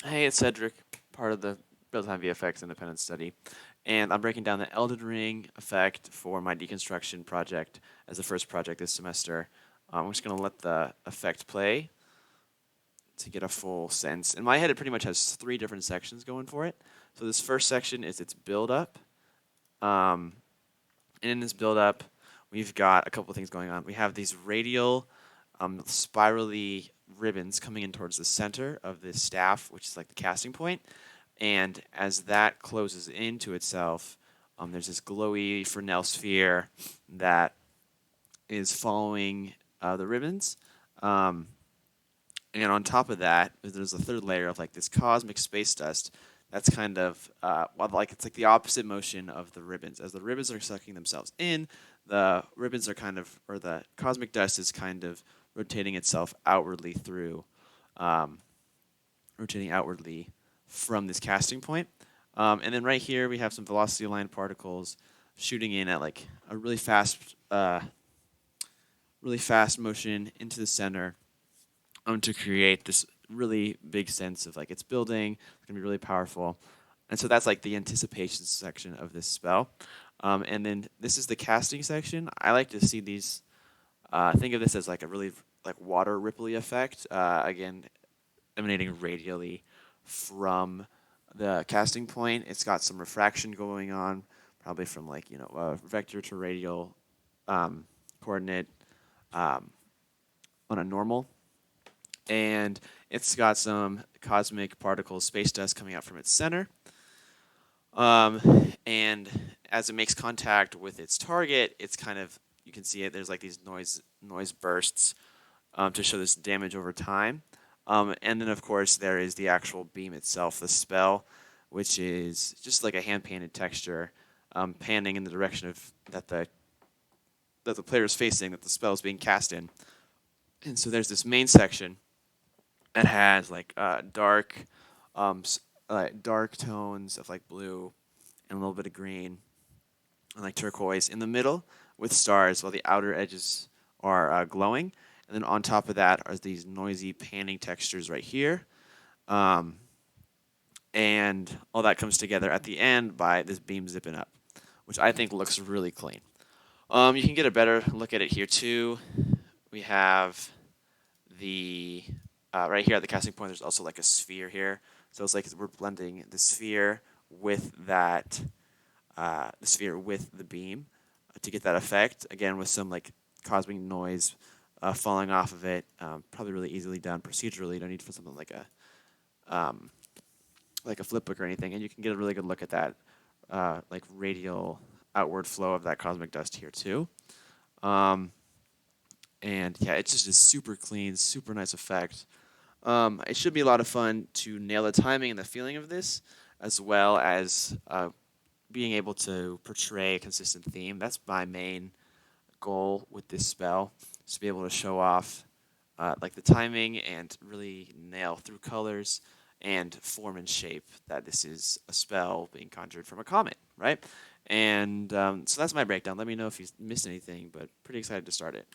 Hey, it's Cedric, part of the Real-Time VFX Independent Study, and I'm breaking down the Elden Ring effect for my deconstruction project as the first project this semester. I'm just going to let the effect play to get a full sense. In my head, it pretty much has three different sections going for it. So this first section is its build-up, and in this build-up, we've got a couple of things going on. We have these radial, spirally ribbons coming in towards the center of this staff, which is like the casting point. And as that closes into itself, there's this glowy Fresnel sphere that is following the ribbons. Um, and on top of that, there's a third layer of like this cosmic space dust that's kind of like it's like the opposite motion of the ribbons. As the ribbons are sucking themselves in, the ribbons are kind of, or the cosmic dust is kind of rotating itself outwardly through, um, rotating outwardly from this casting point. And then right here we have some velocity aligned particles shooting in at like a really fast motion into the center to create this really big sense of like it's building, it's gonna be really powerful. And so that's like the anticipation section of this spell. And then this is the casting section. I like to see these, think of this as like a really like water ripply effect, again, emanating radially from the casting point. It's got some refraction going on, probably from like, vector to radial coordinate um, on a normal. And it's got some cosmic particles, space dust coming out from its center. And as it makes contact with its target, it's kind of, you can see it, there's like these noise bursts to show this damage over time. And then, of course, there is the actual beam itself, the spell, which is just like a hand-painted texture, panning in the direction of that the player is facing, that the spell is being cast in. And so there's this main section that has like dark tones of like blue and a little bit of green and like turquoise in the middle with stars, while the outer edges are glowing. And then on top of that are these noisy panning textures right here. Um, and all that comes together at the end by this beam zipping up, which I think looks really clean. You can get a better look at it here too. We have the right here at the casting point. There's also like a sphere here, so it's like we're blending the sphere with the beam to get that effect. Again, with some like cosmic noise falling off of it. Probably really easily done procedurally. You don't need for something like a flip book or anything, and you can get a really good look at that like radial outward flow of that cosmic dust here too. Um, and yeah, it's just a super clean, super nice effect. It should be a lot of fun to nail the timing and the feeling of this, as well as being able to portray a consistent theme. That's my main goal with this spell, is to be able to show off like the timing and really nail through colors and form and shape that this is a spell being conjured from a comet, right? And so that's my breakdown. Let me know if you missed anything, but pretty excited to start it.